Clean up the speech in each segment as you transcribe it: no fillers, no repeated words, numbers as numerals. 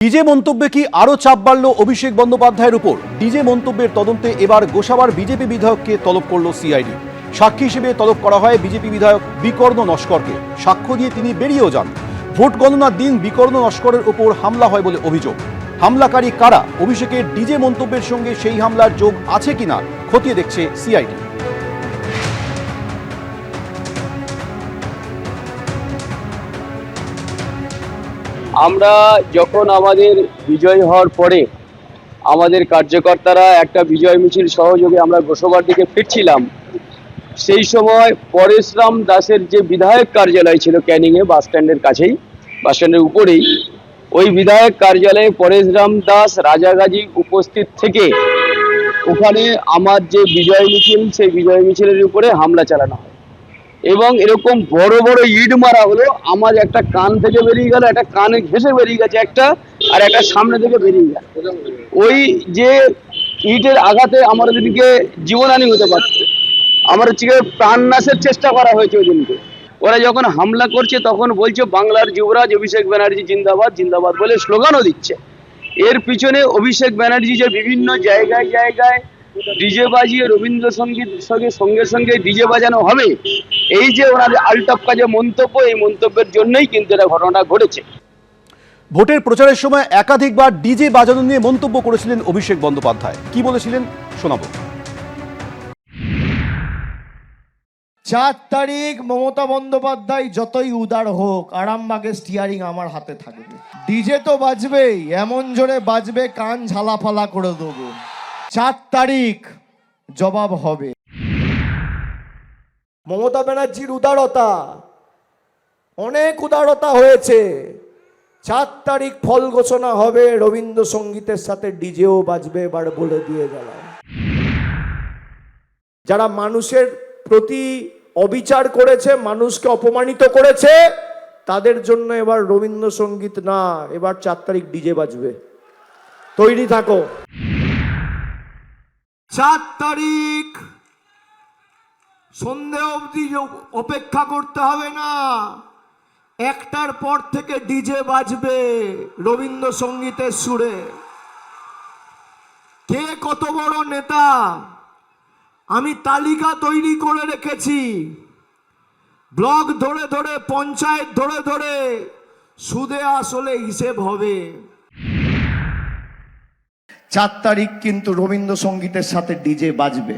DJ মন্তব্যে কি আরও চাপ বাড়ল অভিষেক বন্দ্যোপাধ্যায়ের উপর? ডিজে মন্তব্যের তদন্তে এবার গোসাবার বিজেপি বিধায়ককে তলব করল সিআইডি। সাক্ষী হিসেবে তলব করা হয় বিজেপি বিধায়ক বিকর্ণ নস্করকে। সাক্ষ্য দিয়ে তিনি বেরিয়েও যান। ভোট গণনার দিন বিকর্ণ নস্করের উপর হামলা হয় বলে অভিযোগ। হামলাকারী কারা? অভিষেকের ডিজে মন্তব্যের সঙ্গে সেই হামলার যোগ আছে কিনা খতিয়ে দেখছে সিআইডি। আমরা যখন আমাদের বিজয় হওয়ার পরে আমাদের কার্যকর্তারা একটা বিজয় মিছিল সহযোগে আমরা গোসাবার দিকে ফিরছিলাম, সেই সময় পরেশরাম দাসের যে বিধায়ক কার্যালয় ছিল ক্যানিংয়ে বাস স্ট্যান্ডের কাছেই, বাস স্ট্যান্ডের উপরেই, ওই বিধায়ক কার্যালয়ে পরেশরাম দাস রাজাগাজী উপস্থিত থেকে ওখানে আমার যে বিজয় মিছিল সেই বিজয় মিছিলের উপরে হামলা চালানো হয় এবং এরকম বড় বড় ইট মারা হলো। আমার একটা কান থেকে বেরিয়ে গেল, একটা কানে ঘেঁষে বেরিয়ে গেছে একটা, আর একটা সামনে থেকে বেরিয়ে গেল। ওই যে ইটের আঘাতে আমাদেরকে জীবনহানি হতে পারত, আমার হচ্ছে প্রাণনাশের চেষ্টা করা হয়েছে ওই দিনকে। ওরা যখন হামলা করছে তখন বলছে বাংলার যুবরাজ অভিষেক ব্যানার্জি জিন্দাবাদ জিন্দাবাদ বলে স্লোগানও দিচ্ছে। এর পিছনে অভিষেক ব্যানার্জি যে বিভিন্ন জায়গায় জায়গায় ডিজে বাজিয়ে রবীন্দ্রসঙ্গীত সঙ্গে সঙ্গে ডিজে বাজানো হবে, এই যে ওনার আলটপকা যে মন্তব্য, এই মন্তব্যের জন্যই কিন্তু এটা ঘটনা ঘটেছে। ভোটের প্রচারের সময় একাধিকবার ডিজে বাজানো নিয়ে মন্তব্য করেছিলেন অভিষেক বন্দ্যোপাধ্যায়। কি বলেছিলেন শোনাবো। 4 তারিখ মমতা বন্দ্যোপাধ্যায় যতই উদার হোক, আরামবাগের স্টিয়ারিং আমার হাতে থাকবে। ডিজে তো বাজবেই, এমন জোরে বাজবে কান ঝালাফালা করে দেবো। 4 তারিখ জবাব হবে। মমতা ব্যানার্জির উদারতা, অনেক উদারতা হয়েছে। 4 তারিখ ফল ঘোষণা হবে, রবীন্দ্রসঙ্গীতের সাথে ডিজেও বাজবে, এবার বলে দিয়ে গেলাম। যারা মানুষের প্রতি অবিচার করেছে, মানুষকে অপমানিত করেছে, তাদের জন্য এবার রবীন্দ্রসঙ্গীত না, এবার 4 তারিখ ডিজে বাজবে। তৈরি থাকো। 4 তারিখ সন্ধে অবধি অপেক্ষা করতে হবে না, 1টার পর থেকে ডিজে বাজবে রবীন্দ্রসঙ্গীতের সুরে। কে কত বড় নেতা আমি তালিকা তৈরি করে রেখেছি। ব্লক ধরে ধরে, পঞ্চায়েত ধরে ধরে সুদে আসলে হিসেব হবে। 4 তারিখ কিন্তু রবীন্দ্রসঙ্গীতের সাথে ডিজে বাজবে।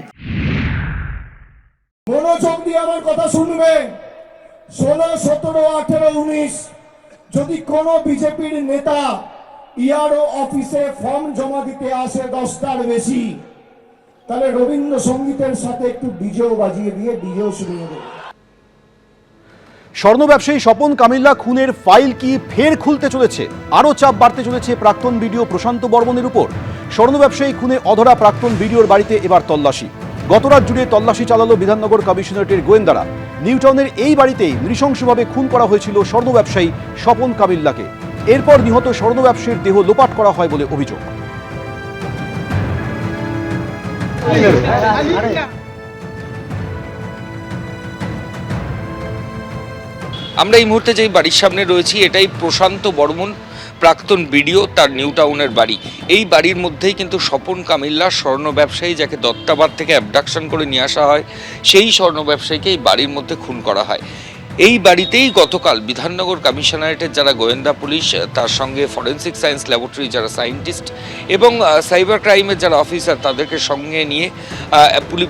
মনোযোগ দিয়ে আমার কথা শুনবে। 16, 17, 18, 19 যদি কোনো বিজেপির নেতা ইআরও অফিসে ফর্ম জমা দিতে আসে 10টার বেশি, তাহলে রবীন্দ্রসঙ্গীতের সাথে একটু ডিজেও বাজিয়ে দিয়ে ডিজেও শুনিয়ে দেবে। স্বর্ণ ব্যবসায়ী স্বপন কামিল্লা খুনের ফাইল কি ফের খুলতে চলেছে? আরও চাপ বাড়তে চলেছে প্রাক্তন বিডিও প্রশান্ত বর্মনের উপর। স্বর্ণ ব্যবসায়ী খুনে অধরা প্রাক্তন বিডিওর বাড়িতে এবার তল্লাশি। গতরাত জুড়ে তল্লাশি চালালো বিধাননগর কমিশনারেটের গোয়েন্দারা। নিউটাউনের এই বাড়িতেই নৃশংসভাবে খুন করা হয়েছিল স্বর্ণ ব্যবসায়ী স্বপন কামিল্লাকে। এরপর নিহত স্বর্ণ ব্যবসায়ীর দেহ লোপাট করা হয় বলে অভিযোগ। আমরা এই মুহূর্তে যেই বাড়ির সামনে রয়েছি, এটাই প্রশান্ত বর্মন প্রাক্তন বিডিও, তার নিউটাউনের বাড়ি। এই বাড়ির মধ্যেই কিন্তু স্বপন কামিল্লা স্বর্ণ ব্যবসায়ী, যাকে দত্তাবাদ থেকে অ্যাবডাকশন করে নিয়ে আসা হয়, সেই স্বর্ণ ব্যবসায়ীকে এই বাড়ির মধ্যে খুন করা হয়। এই বাড়িতেই গতকাল বিধাননগর কমিশনারেটের যারা গোয়েন্দা পুলিশ, তার সঙ্গে ফরেন্সিক সায়েন্স ল্যাবরেটরি যারা সায়েন্টিস্ট এবং সাইবার ক্রাইমের যারা অফিসার, তাদেরকে সঙ্গে নিয়ে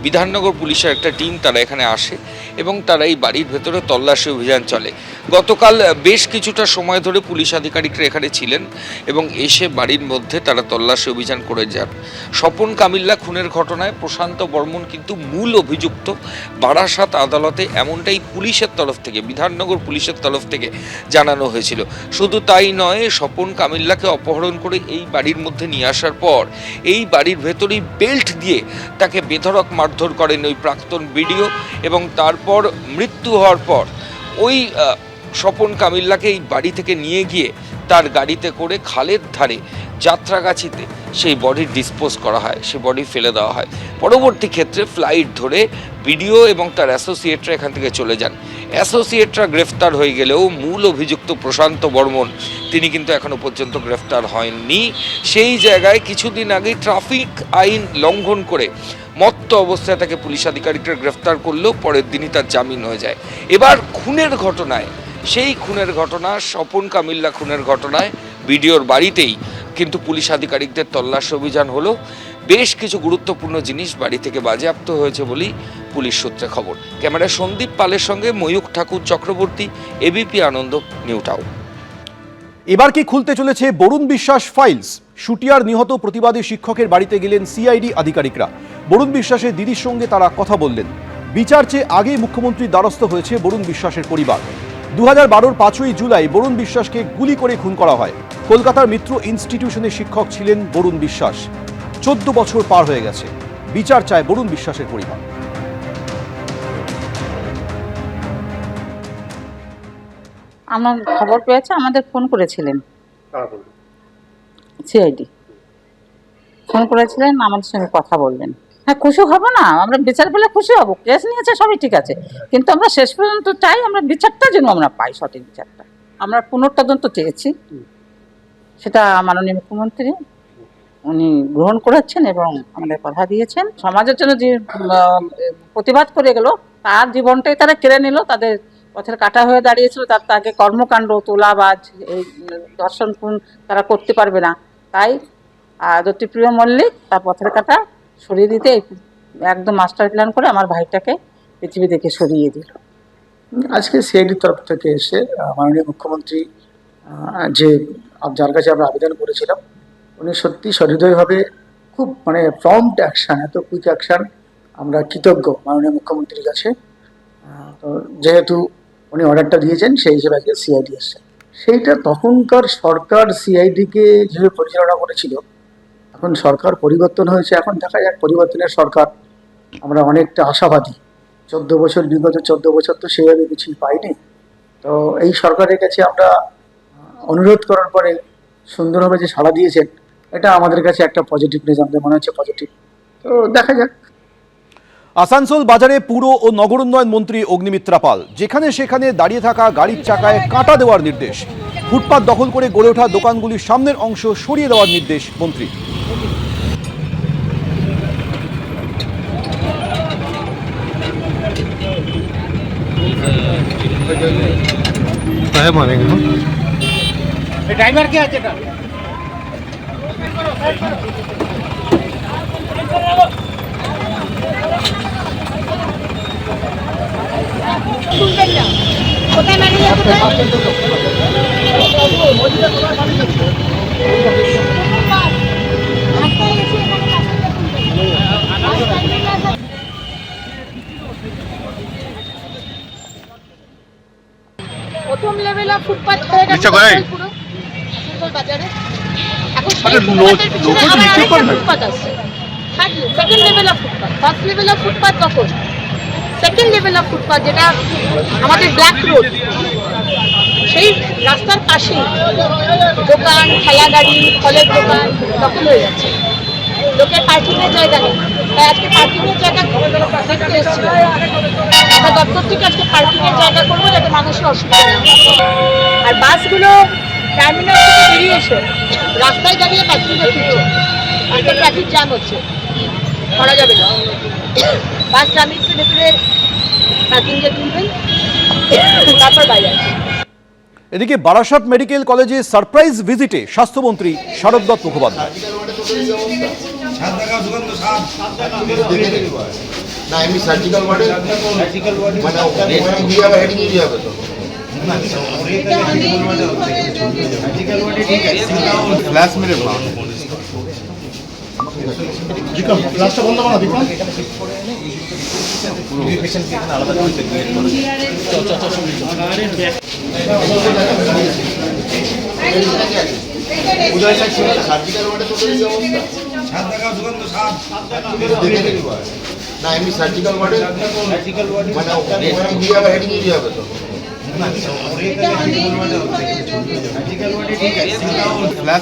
বিধাননগর পুলিশের একটা টিম তারা এখানে আসে এবং তারা এই বাড়ির ভেতরে তল্লাশি অভিযান চলে। গতকাল বেশ কিছুটা সময় ধরে পুলিশ আধিকারিকরা এখানে ছিলেন এবং এসে বাড়ির মধ্যে তারা তল্লাশি অভিযান করে যান। স্বপন কামিল্লা খুনের ঘটনায় প্রশান্ত বর্মন কিন্তু মূল অভিযুক্ত বারাসাত আদালতে, এমনটাই পুলিশের তরফ থেকে, বিধাননগর পুলিশের তরফ থেকে জানানো হয়েছিল। শুধু তাই নয়, স্বপন কামিল্লাকে অপহরণ করে এই বাড়ির মধ্যে নিয়ে আসার পর এই বাড়ির ভেতরেই বেল্ট দিয়ে তাকে বেধড়ক মারধর করেন ওই প্রাক্তন বিডিও এবং তারপর মৃত্যু হওয়ার পর ওই স্বপন কামিল্লাকে এই বাড়ি থেকে নিয়ে গিয়ে তার গাড়িতে করে খালের ধারে যাত্রাগাছিতে সেই বডি ডিসপোজ করা হয়, সেই বডি ফেলে দেওয়া হয়। পরবর্তী ক্ষেত্রে ফ্লাইট ধরে বিডিও এবং তার অ্যাসোসিয়েটরা এখান থেকে চলে যান অ্যাসোসিয়েটরা গ্রেফতার হয়ে গেলেও মূল অভিযুক্ত প্রশান্ত বর্মন তিনি কিন্তু এখনো পর্যন্ত গ্রেফতার হয়নি। সেই জায়গায় কিছুদিন আগে ট্রাফিক আইন লঙ্ঘন করে মত্ত অবস্থায় তাকে পুলিশ আধিকারিকরা গ্রেফতার করলেও পরের দিনই তার জামিন হয়ে যায়। এবার খুনের ঘটনায়, সেই খুনের ঘটনা স্বপন কামিল্লা খুনের ঘটনায় বিডিওর বাড়িতেই কিন্তু পুলিশ আধিকারিকদের তল্লাশি অভিযান হলো। বেশ কিছু গুরুত্বপূর্ণ জিনিস বাড়ি থেকে বাজেয়াপ্ত হয়েছে বলেই পুলিশ সূত্রে খবর। ক্যামেরায় সন্দীপ পালের সঙ্গে ময়ূখ ঠাকুর চক্রবর্তী, এবিপি আনন্দ, নিউ টাউন। এবার কি খুলতে চলেছে বরুণ বিশ্বাস ফাইলস? শুটিয়ার নিহত প্রতিবাদী শিক্ষকের বাড়িতে গেলেন সিআইডি আধিকারিকরা। বরুণ বিশ্বাসের দিদির সঙ্গে তারা কথা বললেন। বিচার চেয়ে আগেই মুখ্যমন্ত্রীর দ্বারস্থ হয়েছে বরুণ বিশ্বাসের পরিবার। 2012-র 5ই জুলাই বরুণ বিশ্বাসকে গুলি করে খুন করা হয়। কলকাতার মিত্র ইনস্টিটিউশনের শিক্ষক ছিলেন বরুণ বিশ্বাস। 14 বছর পার হয়ে গেছে। বিচার চায় বরুণ বিশ্বাসের পরিবার। আমার খবর পেয়েছে, আমাদের ফোন করেছিলেন সিআইডি, ফোন করেছিলেন, আমাদের সঙ্গে কথা বললেন। হ্যাঁ, খুশি হব না, আমরা বিচার পেলে খুশি হব। কেস নিয়েছে সবই ঠিক আছে, কিন্তু আমরা শেষ পর্যন্ত চাই আমরা বিচারটা যেন আমরা পাই, সঠিক বিচারটা। আমরা পুনঃতদন্ত চেয়েছি, সেটা মাননীয় মুখ্যমন্ত্রী উনি গ্রহণ করেছেন এবং আমাদের কথা দিয়েছেন। সমাজের জন্য যে প্রতিবাদ করে গেল, তার জীবনটাই তারা কেড়ে নিল, তাদের পথের কাটা হয়ে দাঁড়িয়েছিল। তার তাকে কর্মকাণ্ড, তোলাবাজ, এই ধর্ষণ খুন তারা করতে পারবে না। তাই জ্যোতিপ্রিয় মল্লিক তার পথের কাটা সরিয়ে দিতে একদম মাস্টার প্ল্যান করে আমার ভাইটাকে পৃথিবী থেকে সরিয়ে দিল। আজকে সিআইডির তরফ থেকে এসে মাননীয় মুখ্যমন্ত্রী যার কাছে আমরা আবেদন করেছিলাম, উনি সত্যি সহৃদয়ভাবে খুব প্রম্পট অ্যাকশান, এত কুইক অ্যাকশান, আমরা কৃতজ্ঞ মাননীয় মুখ্যমন্ত্রীর কাছে। তো যেহেতু উনি অর্ডারটা দিয়েছেন, সেই হিসেবে আজকে সিআইডি এসছে। সেইটা তখনকার সরকার সিআইডিকে যেভাবে পরিচালনা করেছিল, এখন সরকার পরিবর্তন হয়েছে, এখন দেখা যাক পরিবর্তনের সরকার। আমরা অনেকটা আশাবাদী। বিগত 14 বছর তো সেভাবে কিছুই পাইনি। তো এই সরকারের কাছে আমরা অনুরোধ করার পরে সুন্দরভাবে যে সাড়া দিয়েছেন, এটা আমাদের কাছে একটা পজিটিভনেস, আমাদের মনে হচ্ছে পজিটিভ। তো দেখা যাক। আসানসোল বাজারে পুর ও নগর উন্নয়ন মন্ত্রী অগ্নিমিত্রা পাল যেখানে সেখানে দাঁড়িয়ে থাকা গাড়ির চাকায় কাঁটা দেওয়ার নির্দেশ। ফুটপাত দখল করে গড়ে ওঠা দোকানগুলির সামনের অংশ সরিয়ে দেওয়ার নির্দেশ মন্ত্রী। ড্রাইভার কে আছে এটা? কোথায় মারিয়ে প্রথম লেভেল অফ ফুটপাথ হয়ে গেছে পুরো আসানসোল বাজারে। এখন ফুটপাথ আছে। Second level of footpath, first level of footpath তখন, সেকেন্ড লেভেল অফ ফুটপাথ যেটা আমাদের ব্ল্যাক রোড, সেই রাস্তার পাশে দোকান, ঠেলা গাড়ি, ফলের দোকান দখল হয়ে যাচ্ছে। লোকের পার্কিংয়ের জায়গা নেই, তাই আজকে পার্কিংয়ের জায়গা দেখতে এসেছিল। আমরা দপ্তর থেকে আজকে পার্কিংয়ের জায়গা করবো যাতে মানুষের অসুবিধা না হয়। আর বাসগুলো টার্মিনাল থেকে বেরিয়ে এসে রাস্তায় দাঁড়িয়ে প্যাসেঞ্জার তুলছে, আজকে ট্রাফিক জ্যাম হচ্ছে, করা যাবে না। বাস টার্মিনাসের ভেতরে প্যাসেঞ্জার তুলবেন, তারপর বাইরে আসবেন। এদিকে বারাসাত মেডিকেল কলেজে সারপ্রাইজ ভিজিটে স্বাস্থ্যমন্ত্রী শারদ দত্ত মুখোপাধ্যায়। সার্জিক্যাল ওয়ার্ডে হেডিং দিয়ে হবে তো ফ্ল্যাশ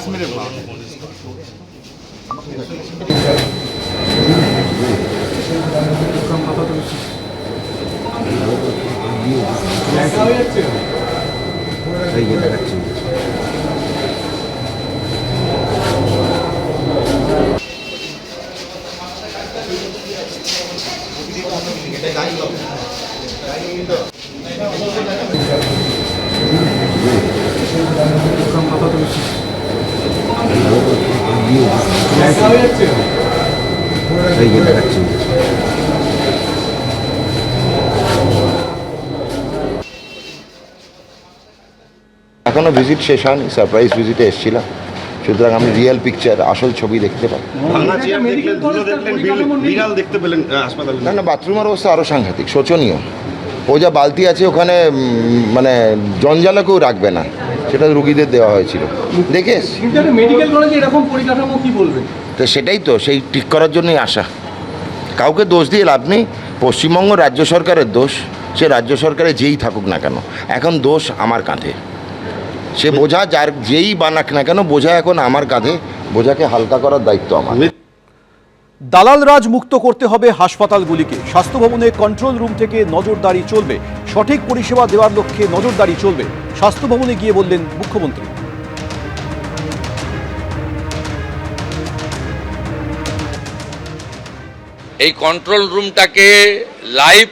মেরে এখনো ভিজিট শেষ হয়নি, সারপ্রাইজ ভিজিটে এসেছিলাম, সুতরাং আমি রিয়েল পিকচার আসল ছবি দেখতে পাই। না না, বাথরুমের অবস্থা আরও সাংঘাতিক, শোচনীয়। ও যা বালতি আছে ওখানে মানে জঞ্জালকেও রাখবে না, সেটা রুগীদের দেওয়া হয়েছিল, দেখে এসছি। মেডিকেল কলেজে এরকম পরিকাঠামো কি বলবেন? তো সেটাই তো, সেই ঠিক করার জন্যই আসা। কাউকে দোষ দিয়ে লাভ নেই, পশ্চিমবঙ্গ রাজ্য সরকারের দোষ, সে রাজ্য সরকারে যেই থাকুক না কেন, এখন দোষ আমার কাঁধে। সে বোঝা যার যেই বানাক না কেন, বোঝা এখন আমার কাঁধে, বোঝাকে হালকা করার দায়িত্ব আমার। দালাল রাজ মুক্ত করতে হবে হাসপাতালগুলিকে। স্বাস্থ্য ভবনে কন্ট্রোল রুম থেকে নজরদারি চলবে, সঠিক পরিষেবা দেওয়ার লক্ষ্যে নজরদারি চলবে, স্বাস্থ্য ভবনে গিয়ে বললেন মুখ্যমন্ত্রী। এই কন্ট্রোল রুমটাকে লাইভ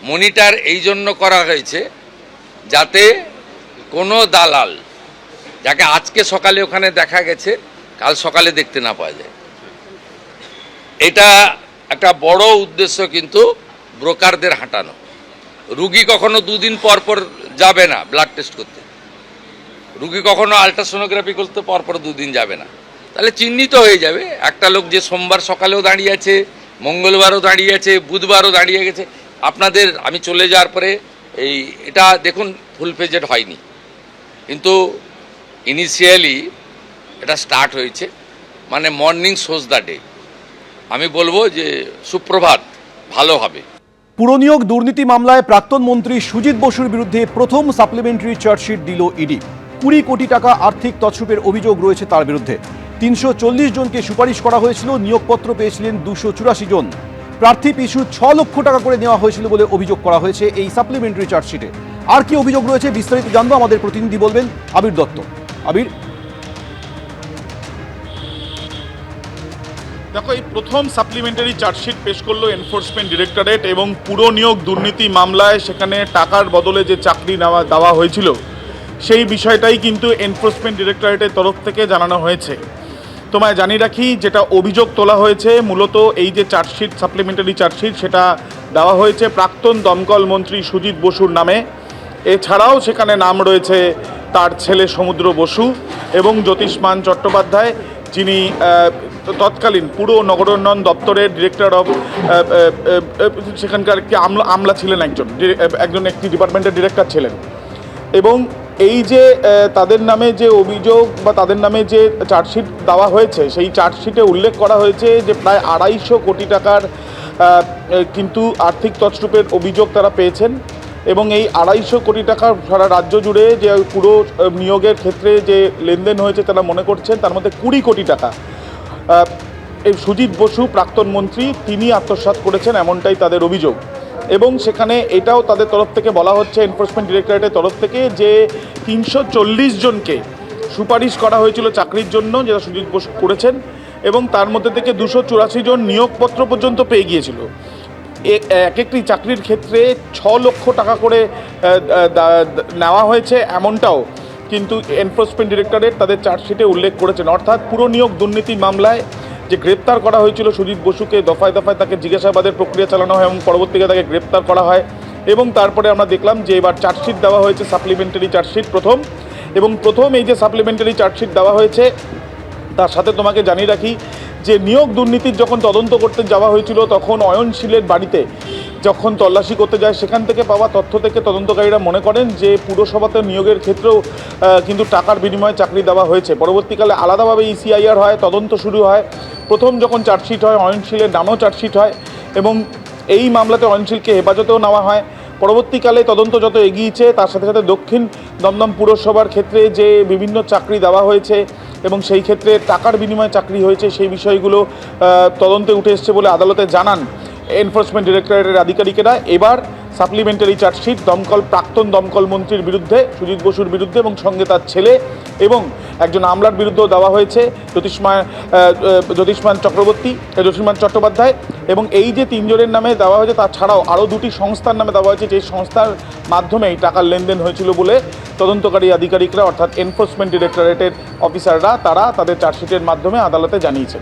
মনিটর এই জন্য করা হয়েছে যাতে কোনো দালাল, যাকে আজকে সকালে ওখানে দেখা গেছে, কাল সকালে দেখতে না পাওয়া যায়। এটা একটা বড় উদ্দেশ্য, কিন্তু ব্রোকারদের হাঁটানো। রুগী কখনো দুদিন পর পর যাবে না ব্লাড টেস্ট করতে, রুগী কখনো আলট্রাসোনোগ্রাফি করতে পর পর দুদিন যাবে না, তাহলে চিহ্নিত হয়ে যাবে একটা লোক যে সোমবার সকালেও দাঁড়িয়ে আছে, মঙ্গলবারও দাঁড়িয়ে আছে, বুধবারও দাঁড়িয়ে গেছে। আপনাদের আমি চলে যাওয়ার পরে এটা দেখুন ফুল ফেজেড হয়নি, কিন্তু ইনিশিয়ালি এটা স্টার্ট হয়েছে, মানে মর্নিং শোজ দ্য ডে। আমি বলবো যে সুপ্রভাত, ভালো হবে। পুরনিয়োগ দুর্নীতি মামলায় প্রাক্তন মন্ত্রী সুজিত বসুর বিরুদ্ধে প্রথম সাপ্লিমেন্টারি চার্জশিট দিল ইডি। 20 কোটি টাকা আর্থিক তছরূপের অভিযোগ রয়েছে তার বিরুদ্ধে। 340 জনকে সুপারিশ করা হয়েছিল, নিয়োগপত্র পেয়েছিলেন 284 জন। প্রার্থী পিছু 6 লক্ষ টাকা করে নেওয়া হয়েছিল বলে অভিযোগ করা হয়েছে এই সাপ্লিমেন্টারি চার্জশিটে। আর কি অভিযোগ রয়েছে বিস্তারিত জানবো, আমাদের প্রতিনিধি বলবেন আবির দত্ত। আবির, দেখো, এই প্রথম সাপ্লিমেন্টারি চার্জশিট পেশ করলো এনফোর্সমেন্ট ডিরেক্টরেট, এবং পুরো নিয়োগ দুর্নীতি মামলায় সেখানে টাকার বদলে যে চাকরি দেওয়া হয়েছিল সেই বিষয়টাই কিন্তু এনফোর্সমেন্ট ডিরেক্টরেটের তরফ থেকে জানানো হয়েছে। তোমায় জানিয়ে রাখি, যেটা অভিযোগ তোলা হয়েছে মূলত এই যে চার্জশিট, সাপ্লিমেন্টারি চার্জশিট, সেটা দেওয়া হয়েছে প্রাক্তন দমকল মন্ত্রী সুজিত বসুর নামে। এছাড়াও সেখানে নাম রয়েছে তার ছেলে সমুদ্র বসু এবং জ্যোতিষ্মান চট্টোপাধ্যায়, যিনি তৎকালীন পুরো নগরোন্নয়ন দপ্তরের ডিরেক্টর অফ, সেখানকার একটি আমলা ছিলেন, একটি ডিপার্টমেন্টের ডিরেক্টর ছিলেন। এবং এই যে তাদের নামে যে অভিযোগ বা তাদের নামে যে চার্জশিট দেওয়া হয়েছে, সেই চার্জশিটে উল্লেখ করা হয়েছে যে প্রায় 250 কোটি টাকার কিন্তু আর্থিক তছরূপের অভিযোগ তারা পেয়েছেন। এবং এই 250 কোটি টাকা সারা রাজ্য জুড়ে যে পুরো নিয়োগের ক্ষেত্রে যে লেনদেন হয়েছে তারা মনে করছেন তার মধ্যে 20 কোটি টাকা এই সুজিত বসু প্রাক্তন মন্ত্রী তিনি আত্মসাৎ করেছেন, এমনটাই তাদের অভিযোগ। এবং সেখানে এটাও তাদের তরফ থেকে বলা হচ্ছে, এনফোর্সমেন্ট ডিরেক্টরেটের তরফ থেকে, যে 340 জনকে সুপারিশ করা হয়েছিল চাকরির জন্য, যেটা সুজিত বসু করেছেন, এবং তার মধ্যে থেকে 284 জন নিয়োগপত্র পর্যন্ত পেয়ে গিয়েছিল। এক একটি চাকরির ক্ষেত্রে 6 লক্ষ টাকা করে নেওয়া হয়েছে, এমনটাও কিন্তু এনফোর্সমেন্ট ডিরেক্টরেট তাদের চার্জশিটে উল্লেখ করেছেন। অর্থাৎ পুরো নিয়োগ দুর্নীতি মামলায় যে গ্রেপ্তার করা হয়েছিল সুজিত বসুকে, দফায় দফায় তাকে জিজ্ঞাসাবাদের প্রক্রিয়া চালানো হয় এবং পরবর্তীতে তাকে গ্রেপ্তার করা হয়। এবং তারপরে আমরা দেখলাম যে এবার চার্জশিট দেওয়া হয়েছে, সাপ্লিমেন্টারি চার্জশিট প্রথম। এবং প্রথম এই যে সাপ্লিমেন্টারি চার্জশিট দেওয়া হয়েছে, তার সাথে তোমাকে জানিয়ে রাখি যে নিয়োগ দুর্নীতির যখন তদন্ত করতে যাওয়া হয়েছিল, তখন অয়নশীলের বাড়িতে যখন তল্লাশি করতে যায়, সেখান থেকে পাওয়া তথ্য থেকে তদন্তকারীরা মনে করেন যে পুরসভাতে নিয়োগের ক্ষেত্রেও কিন্তু টাকার বিনিময়ে চাকরি দেওয়া হয়েছে। পরবর্তীকালে আলাদাভাবে ECIR হয়, তদন্ত শুরু হয়। প্রথম যখন চার্জশিট হয়, অয়নশীলের নামেও চার্জশিট হয় এবং এই মামলাতে অয়নশীলকে হেফাজতেও নেওয়া হয়। পরবর্তীকালে তদন্ত যত এগিয়েছে, তার সাথে সাথে দক্ষিণ দমদম পুরসভার ক্ষেত্রে যে বিভিন্ন চাকরি দেওয়া হয়েছে এবং সেই ক্ষেত্রে টাকার বিনিময়ে চাকরি হয়েছে, সেই বিষয়গুলো তদন্তে উঠে এসছে বলে আদালতে জানান এনফোর্সমেন্ট ডিরেক্টরেটের আধিকারিকেরা। এবার সাপ্লিমেন্টারি চার্জশিট প্রাক্তন দমকল মন্ত্রীর বিরুদ্ধে, সুজিত বসুর বিরুদ্ধে এবং সঙ্গে তার ছেলে এবং একজন আমলার বিরুদ্ধেও দেওয়া হয়েছে, জ্যোতিষ্মান চট্টোপাধ্যায়। এবং এই যে 3 জনের নামে দেওয়া হয়েছে তাছাড়াও আরও 2টি সংস্থার নামে দেওয়া হয়েছে, যেই সংস্থার মাধ্যমেই টাকার লেনদেন হয়েছিল বলে তদন্তকারী আধিকারিকরা অর্থাৎ এনফোর্সমেন্ট ডিরেক্টরেটের অফিসাররা তারা তাদের চার্জশিটের মাধ্যমে আদালতে জানিয়েছেন।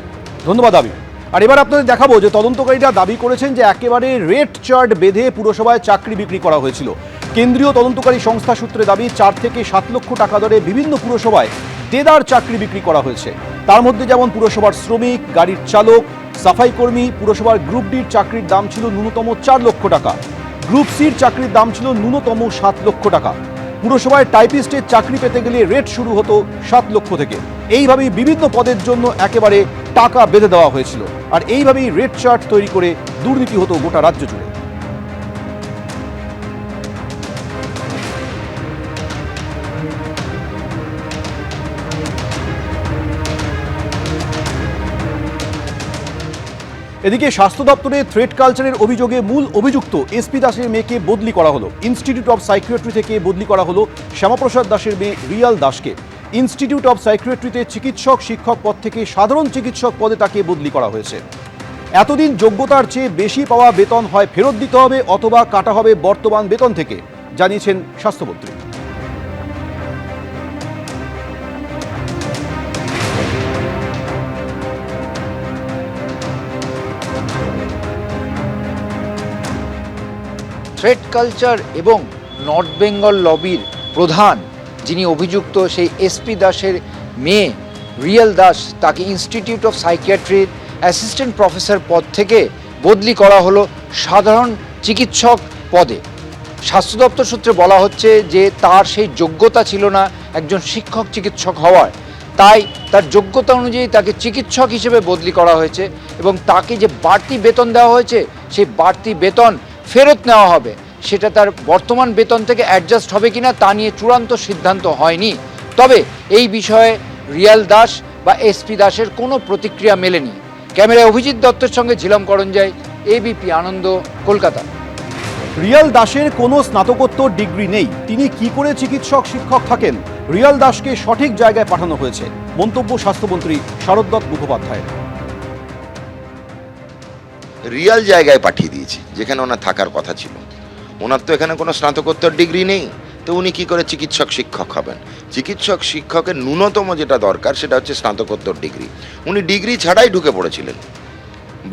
ধন্যবাদ আবি। আর এবার আপনাদের দেখাবো যে তদন্তকারীরা দাবি করেছেন যে একেবারে রেট চার্ট বেঁধে পুরসভায় চাকরি বিক্রি করা হয়েছিল। কেন্দ্রীয় তদন্তকারী সংস্থা সূত্রে দাবি 4 থেকে 7 লক্ষ টাকা দরে বিভিন্ন পুরসভায় দেদার চাকরি বিক্রি করা হয়েছে। তার মধ্যে যেমন পুরসভার শ্রমিক, গাড়ির চালক, সাফাই কর্মী। পুরসভার গ্রুপ ডির চাকরির দাম ছিল ন্যূনতম 4 লক্ষ টাকা, গ্রুপ সির চাকরির দাম ছিল ন্যূনতম 7 লক্ষ টাকা। পুরসভায় টাইপিস্টের চাকরি পেতে গেলে রেট শুরু হতো 7 লক্ষ থেকে। এইভাবেই বিভিন্ন পদের জন্য একেবারে টাকা বেঁধে দেওয়া হয়েছিল, আর এইভাবেই রেট চার্ট তৈরি করে দুর্নীতি হতো গোটা রাজ্য জুড়ে। এদিকে স্বাস্থ্য দপ্তরে থ্রেট কালচারের অভিযোগে মূল অভিযুক্ত এসপি দাসের মেয়েকে বদলি করা হলো। ইনস্টিটিউট অফ সাইকিয়াট্রি থেকে বদলি করা হলো শ্যামাপ্রসাদ দাসের মেয়ে রিয়াল দাসকে। ইনস্টিটিউট অফ সাইকিয়াট্রিতে চিকিৎসক শিক্ষক পদ থেকে সাধারণ চিকিৎসক পদে তাকে বদলি করা হয়েছে। এতদিন যোগ্যতার চেয়ে বেশি পাওয়া বেতন হয় ফেরত দিতে হবে অথবা কাটা হবে বর্তমান বেতন থেকে, জানিয়েছেন স্বাস্থ্যমন্ত্রী। থ্রেড কালচার এবং নর্থ বেঙ্গল লবির প্রধান যিনি অভিযুক্ত সেই এসপি দাসের মেয়ে রিয়াল দাস, তাকে ইনস্টিটিউট অফ সাইকিয়াট্রির অ্যাসিস্ট্যান্ট প্রফেসর পদ থেকে বদলি করা হলো সাধারণ চিকিৎসক পদে। স্বাস্থ্য দপ্তর সূত্রে বলা হচ্ছে যে তার সেই যোগ্যতা ছিল না একজন শিক্ষক চিকিৎসক হওয়ার, তাই তার যোগ্যতা অনুযায়ী তাকে চিকিৎসক হিসেবে বদলি করা হয়েছে এবং তাকে যে বাড়তি বেতন দেওয়া হয়েছে সেই বাড়তি বেতন ফেরত নেওয়া হবে। সেটা তার বর্তমান বেতন থেকে অ্যাডজাস্ট হবে কিনা তা নিয়ে চূড়ান্ত সিদ্ধান্ত হয়নি। তবে এই বিষয়ে রিয়াল দাস বা এসপি দাসের কোনো প্রতিক্রিয়া মেলেনি। ক্যামেরায় অভিজিৎ দত্তের সঙ্গে ঝিলম করঞ্জাই, এবিপি আনন্দ, কলকাতা। রিয়াল দাসের কোনো স্নাতকোত্তর ডিগ্রি নেই, তিনি কি করে চিকিৎসক শিক্ষক থাকেন? রিয়াল দাসকে সঠিক জায়গায় পাঠানো হয়েছে, মন্তব্য স্বাস্থ্যমন্ত্রী শরৎ মুখোপাধ্যায়। রিয়াল জায়গায় পাঠিয়ে দিয়েছি যেখানে ওনার থাকার কথা ছিল। ওনার তো এখানে কোনো স্নাতকোত্তর ডিগ্রি নেই, তো উনি কি করে চিকিৎসক শিক্ষক হবেন? চিকিৎসক শিক্ষকের ন্যূনতম যেটা দরকার সেটা হচ্ছে স্নাতকোত্তর ডিগ্রি। উনি ডিগ্রি ছাড়াই ঢুকে পড়েছিলেন।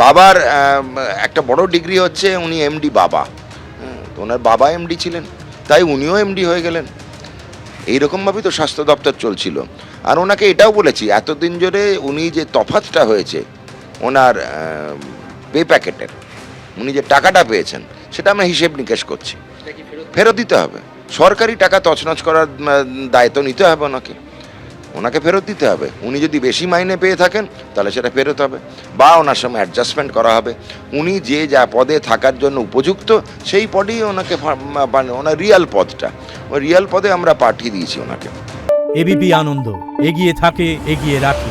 বাবার একটা বড় ডিগ্রি হচ্ছে উনি এমডি বাবা, তো ওনার বাবা এমডি ছিলেন, তাই উনিও এমডি হয়ে গেলেন। এইরকমভাবেই তো স্বাস্থ্য দপ্তর চলছিল। আর ওনাকে এটাও বলেছি এতদিন ধরে উনি যে তফাৎটা হয়েছে ওনার পে প্যাকেটের, উনি যে টাকাটা পেয়েছেন সেটা আমরা হিসেব নিকেশ করছি, ফেরত দিতে হবে। সরকারি টাকা তছনছ করার দায়িত্ব নিতে হবে ওনাকে ফেরত দিতে হবে। উনি যদি বেশি মাইনে পেয়ে থাকেন তাহলে সেটা ফেরত হবে বা ওনার সঙ্গে অ্যাডজাস্টমেন্ট করা হবে। উনি যে যা পদে থাকার জন্য উপযুক্ত সেই পদেই ওনাকে, ওনার রিয়াল পদটা, ওই রিয়াল পদে আমরা পাঠিয়ে দিয়েছি ওনাকে। এবিপি আনন্দ, এগিয়ে থাকে, এগিয়ে রাখে।